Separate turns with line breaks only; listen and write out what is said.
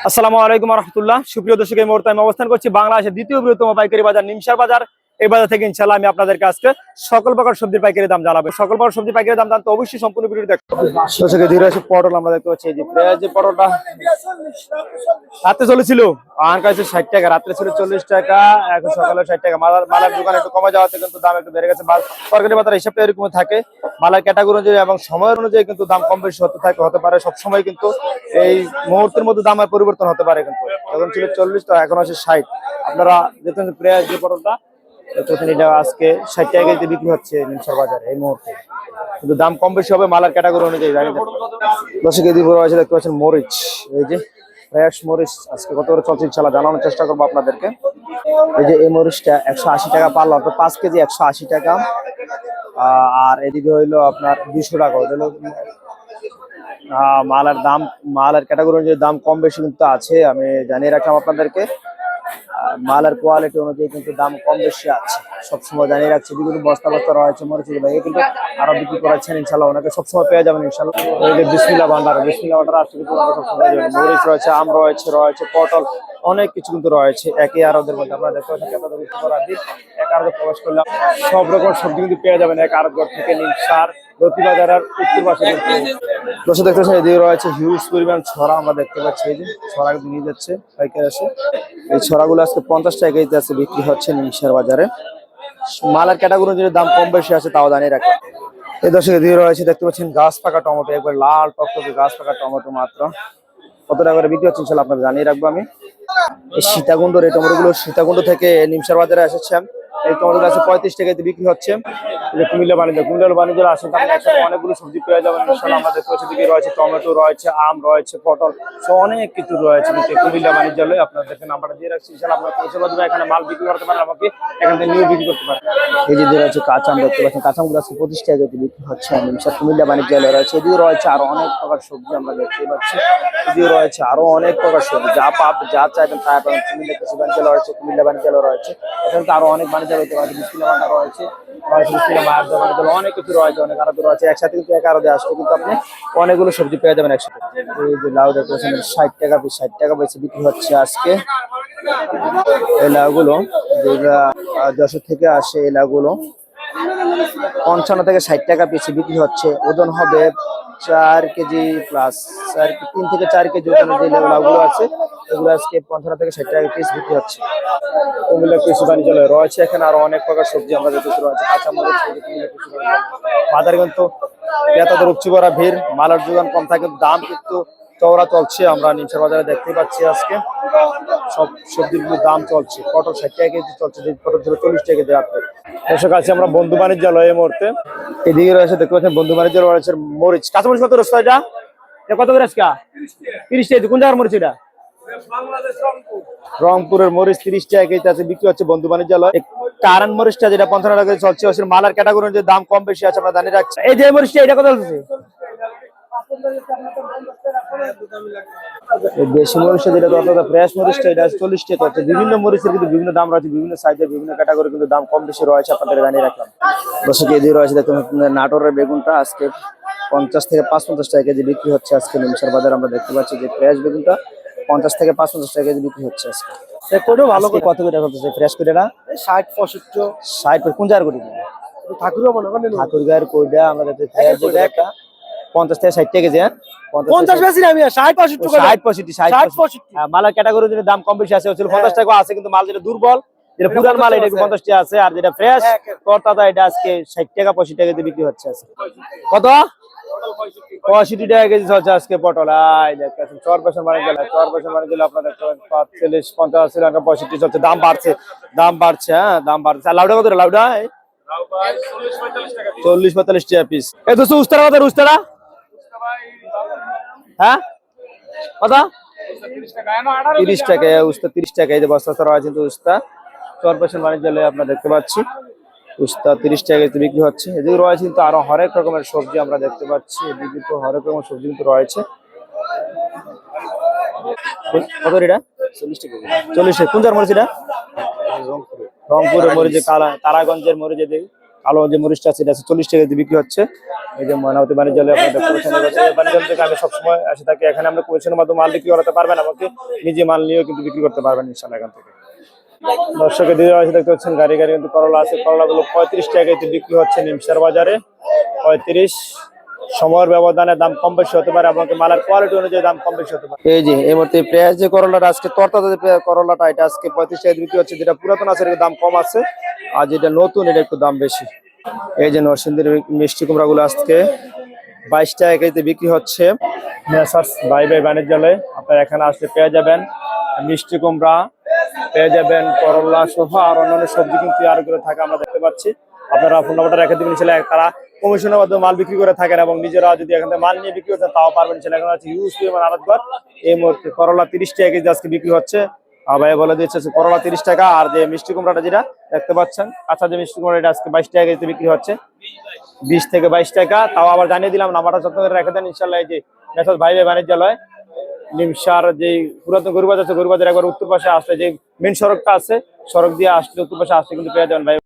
আসসালামু আলাইকুম রহমতুল্লাহ। সুপ্রিয় দর্শক, এই মুহূর্তে আমি অবস্থান করছি বাংলাদেশের দ্বিতীয় বৃহত্তম পাইকারি বাজার নিমসার বাজার। এই বাজার থেকে ইনশাআল্লাহ আমি আপনাদেরকে আজকে সকল প্রকার সবজির পাইকারি দাম জানাবো। সকল প্রকার সবজির পাইকারি দাম জানতে অবশ্যই সম্পূর্ণ ভিডিও দেখুন। দর্শক, ধীরে আছে পটল আমরা দেখতে পাচ্ছি, এই যে পেঁয়াজ, যে পটলটা রাতে চলেছিল আমার কাছে 60 টাকা, রাত্রে ছিল 40 টাকা, এখন সকালে 60 টাকা। মালার দোকানে একটু কমে যাওয়াতে কিন্তু দাম একটু বেড়ে গেছে। সরকারি বাজার হিসাবটা এরকম থাকে, মালার ক্যাটাগরি অনুযায়ী এবং সময়ের অনুযায়ী কিন্তু দাম কম বেশি হতে পারে। সবসময় কিন্তু এই মুহূর্তের মধ্যে দামের পরিবর্তন হতে পারে। কিন্তু এখন ছিল 40, তো এখন আছে 60। আপনারা দেখতেন পেঁয়াজ, যে পটলটা এটা আজকে 60 টাকা কেজিতে বিক্রি হচ্ছে নিমসার বাজারে এই মুহূর্তে, কিন্তু দাম কম বেশি হবে মালার ক্যাটাগরি অনুযায়ী। দর্শক, এদিকে রয়েছে দেখতে পাচ্ছেন মরিচ, এই যে ফ্রেশ মরিচ আজকে কত করে চলছে ইনশাআল্লাহ জানানোর চেষ্টা করবো আপনাদেরকে। এই যে এই মরিচটা 180 টাকা পারলো, অর্থাৎ 5 কেজি 180 টাকা। আর এদিকে হইলো আপনার 200 টাকা। হইলো মালের দাম, মালের ক্যাটাগরি অনুযায়ী দাম কম বেশি কিন্তু আছে, আমি জানিয়ে রাখলাম আপনাদেরকে। মালের কোয়ালিটি অনুযায়ী কিন্তু দাম কম বেশি আছে, সবসময় জানিয়ে রাখছি। বিভিন্ন বস্তা বস্তা রয়েছে মরিচ, কিন্তু আরো বিক্রি করাচ্ছেন ইনশাল্লাহ, ওনাকে সবসময় পেয়ে যাবেন ইনশাল্লাহ। এই যে বিসমিল্লাহ ভান্ডার আসছে, কিন্তু সবসময় মরিচ রয়েছে, আম রয়েছে পটল, অনেক কিছু কিন্তু রয়েছে একে আর ওদের মধ্যে। আপনারা দেখতে পাচ্ছেন এক আরো প্রবেশ করলাম, সব রকম সবজি কিন্তু পেয়ে যাবেন এক আরো থেকে নিমসার বাজারের উত্তর পাশে। দর্শক দেখতে পাচ্ছেন, এদিকে রয়েছে হিউজ পরিমাণ ছড়া আমরা দেখতে পাচ্ছি। এই যে ছড়া নিয়ে যাচ্ছে পাইকারি আসে, এই ছড়াগুলো আজকে 50 টাকা কেজিতে আছে বিক্রি হচ্ছে নিমসার বাজারে। মালের ক্যাটাগরি অনুযায়ী দাম কম বেশি আছে, তাও জানিয়ে রাখে। এই দর্শক, এদিকে রয়েছে দেখতে পাচ্ছেন গাছ পাকা টমেটো, একবার লাল টকটকে গাছ পাকা টমেটো, মাত্র কত টাকা করে বিক্রি হচ্ছে ইনশাআল্লাহ আপনাকে জানিয়ে রাখবো আমি। এই সীতাকুণ্ডর এই টমেটো গুলো সীতাকুণ্ড থেকে নিমসার বাজারে এসেছে। এই টমেটো আছে 35 টাকাতে বিক্রি হচ্ছে। কুমিল্লা বাণিজ্য আসেন, অনেকগুলো সবজি পেয়ে যাবেন ইনশাআল্লাহ। আমাদের পাশে দিকে রয়েছে টমেটো, রয়েছে আম, রয়েছে পটল, অনেক কিছু রয়েছে কুমিল্লা বাণিজ্যালয়। আপনাদের নাম্বারটা দিয়ে রাখছি ইনশাআল্লাহ, আপনারা পৌঁছে দেবেন। এখানে মাল বিক্রি করতে পারেন, আমাকে এখান থেকে নিয়ে বিক্রি করতে পারেন। এই যে রয়েছে কাঁচা আম দেখতে পাচ্ছেন, কাঁচা আমগুলো আজকে 25 টাকাতে বিক্রি হচ্ছে নিমসার কুমিল্লা বাণিজ্যালয় রয়েছে। এদিকে রয়েছে আরো অনেক প্রকার সবজি আমরা দেখতে পাচ্ছি, এদিকে রয়েছে আরো অনেক প্রকার সবজি, যা চাইবেন তাই পাবেন। কুমিল্লা কৃষি বাণিজ্যালয় রয়েছে, কুমিল্লা বাণিজ্যালয় রয়েছে, এখানে তো আরো অনেক বাণিজ্য রয়েছে, বিসমিল্লাহ রয়েছে, অনেক কিছু রয়েছে, অনেক আরো রয়েছে। একসাথে কিন্তু এক আরো আসলে কিন্তু আপনি অনেকগুলো সবজি পেয়ে যাবেন একসাথে। এই যে লাউ দেখতেছেন 60 টাকা পিস, 60 টাকা বেশি বিক্রি হচ্ছে আজকে। এই লাউগুলো যেগুলা যশোর থেকে আসে, এই লাউগুলো 55 থেকে 60 টাকা পিস বিক্রি হচ্ছে। ওজন হবে 4 কেজি প্লাস, 3 থেকে 4 কেজি ওজনের যে লাউগুলো আছে, এগুলো আজকে 55 থেকে 60 টাকা পিস বিক্রি হচ্ছে। কুমিল্লা কৃষি বাণিজ্যালয় রয়েছে, এখানে আরো অনেক প্রকার সবজি আমরা দেখতে রয়েছে, কাঁচামরিচ। বাজারে কিন্তু ক্রেতাদের উপচে পড়া ভিড়, মালের যোগান কম থাকে, দাম কিন্তু চওড়া চলছে। আমরা নিমসার বাজারে দেখতে পাচ্ছি আজকে সব সবজিগুলোর দাম চলছে। পটল 60 টাকা কেজি চলছে, পটল ছিল 40 টাকা কেজি। এসে কাছে আমরা বন্ধু বাণিজ্যালয় এই মুহূর্তে। এদিকে রয়েছে দেখতে পাচ্ছেন বন্ধু বাণিজ্যালয় রয়েছে মরিচ, কাঁচামরিচ কত রয়েছে? এটা কত করে আজকে? 30 টাকা। কোন জায়গার মরিচ এটা? রংপুরের মরিচ 30 টাকা কেজি আছে বিক্রি হচ্ছে বন্ধু বাণিজ্যালয়। কারেন্ট মরিচটা যেটা 55 টাকা কেজি চলছে, ওই মালার ক্যাটাগরি অনুযায়ী দাম কম বেশি আছে, আমরা জানিয়ে রাখছি। এই যে মরিচটা, এটা কত চলছে? দেশি মরিচটা যেটা ফ্রেশ মরিচটা, এটা 40 টাকা হচ্ছে। বিভিন্ন মরিচের কিন্তু বিভিন্ন দাম রয়েছে, বিভিন্ন সাইজের বিভিন্ন ক্যাটাগরি কিন্তু দাম কম বেশি রয়েছে, আপনাদের জানিয়ে রাখলাম। দর্শক, এদিকে রয়েছে দেখুন নাটোরের বেগুনটা আজকে 50 থেকে 55 টাকা কেজি বিক্রি হচ্ছে আজকে নিমসার বাজার। আমরা দেখতে পাচ্ছি যে ফ্রেশ বেগুনটা 50 থেকে 55 টাকা কেজি বিক্রি হচ্ছে আজকে। ভালো করে কত করে করতেছে ফ্রেশ কোইটা? 60 65 60। কোন জায়গার কোইটা? ঠাকুরগাঁয়ের কোইটা আমরা দেখতে ফ্রেশ যেটা 50 থেকে 60 টাকা কেজি। 50 বেশি না, আমি 60 65 মালের ক্যাটাগরি অনুযায়ী দাম কম বেশি আছে। 50 টাকা আছে, কিন্তু মাল যেটা দুর্বল, যেটা পুরান মাল, এটা 50 টাকা আছে। আর যেটা ফ্রেশ তরতাজা, এটা আজকে 60 টাকা 65 টাকা দিয়ে বিক্রি হচ্ছে আজকে। কত? 65 টাকা কেজি চলছে আজকে পটল। দেখতেছেন চরপেশন বাণিজ্যালয় আপনারা দেখতে পাবেন 45 50 টাকা 65 চলছে। দাম বাড়ছে, হ্যাঁ দাম বাড়ছে। লাউডা কত? লাউডা 40 45 টাকা পিস। এই দোস্ত উস্তারা কত? উস্তারা হ্যাঁ কত? 30 টাকা উস্তা, 30 টাকা। এই যে বস্তা রয়েছে কিন্তু উস্তা চরপেশন বাণিজ্যালয়ে আপনারা দেখতে পাচ্ছি, উস্তা 30 টাকা বিক্রি হচ্ছে। এদিকে রয়েছে কিন্তু আরো হরেক রকমের সবজি আমরা দেখতে পাচ্ছি, এদিকে তো হরেক রকমের সবজি কিন্তু রয়েছে। কত এটা? 40 টাকা। 40 টাকা। কোন জায়গার মরিচ এটা? রংপুরের মরিচ, কালাগঞ্জের মরিচ। কালো যে মরিচটা আছে এটা আছে 40 টাকা দিয়ে বিক্রি হচ্ছে। এই যে ময়নামতি বাণিজ্যালয় আপনাদের পৌঁছানো গেছে। এই বাণিজ্যালয় থেকে আমি সবসময় এসে থাকি। এখানে আমরা কমিশনের মাধ্যমে মাল বিক্রি করাতে পারবেন, আমাকে নিজে মাল নিয়েও কিন্তু বিক্রি করতে পারবেন ইনশাআল্লাহ এখান থেকে। দর্শকের দিকে আছে দেখতে পাচ্ছেন গাড়ি গাড়ি কিন্তু করলা আছে। করলাগুলো 35 টাকায় বিক্রি হচ্ছে নিমসার বাজারে। 35 সময়ের ব্যবধানে দাম কম বেশি হতে পারে, আমাকে মালের কোয়ালিটি অনুযায়ী দাম কম বেশি হতে পারে। এই যে এই মুহূর্তে পেঁয়াজ যে করলাটা আজকে তরতাজা যে করলাটা এটা আজকে 35 টাকায় বিক্রি হচ্ছে। যেটা পুরাতন আছে এর দাম কম আছে, আর যেটা নতুন এটা একটু দাম বেশি। এই যে নরসিংদীর মিষ্টি কুমড়া গুলো আজকে 22 টাকা কেজিতে বিক্রি হচ্ছে। ভাই ভাই বাণিজ্যালয় আপনারা এখানে আসলে পেয়ে যাবেন মিষ্টি কুমড়া, পেয়ে যাবেন করলা সহ আর অন্যান্য সবজি কিন্তু আরো করে থাকে আমরা দেখতে পাচ্ছি। আপনারা ফোন নাম্বারটা রেখে দিবেন, ছিল তারা কমিশনের মাধ্যমে মাল বিক্রি করে থাকেন এবং নিজেরা যদি এখান থেকে মাল নিয়ে বিক্রি করতেন তাও পারবেন। ছিল এখন আছে ইউজ পরিমাণ আড়তবার। এই মুহূর্তে করলা 30 টাকা কেজি আজকে বিক্রি হচ্ছে। ভাই বলে দিচ্ছে করলা 30 টাকা, আর যে মিষ্টি কুমড়াটা যেটা দেখতে পাচ্ছেন কাঁচা যে মিষ্টি কুমড়া এটা আজকে 22 টাকা কেজিতে বিক্রি হচ্ছে। 20 থেকে 22 টাকা। তাও আবার জানিয়ে দিলাম নাম্বারটা যত্ন করে রেখে দেন ইনশাল্লাহ। এই যে ভাই ভাই বাণিজ্যালয় নিমসার যে পুরাতন গরুবাজার আছে, গরুবাজার একবার উত্তর পাশে আসলে যে মেন সড়কটা আছে, সড়ক দিয়ে আসলে উত্তর পাশে আসলে কিন্তু পেয়ে যাবেন ভাই।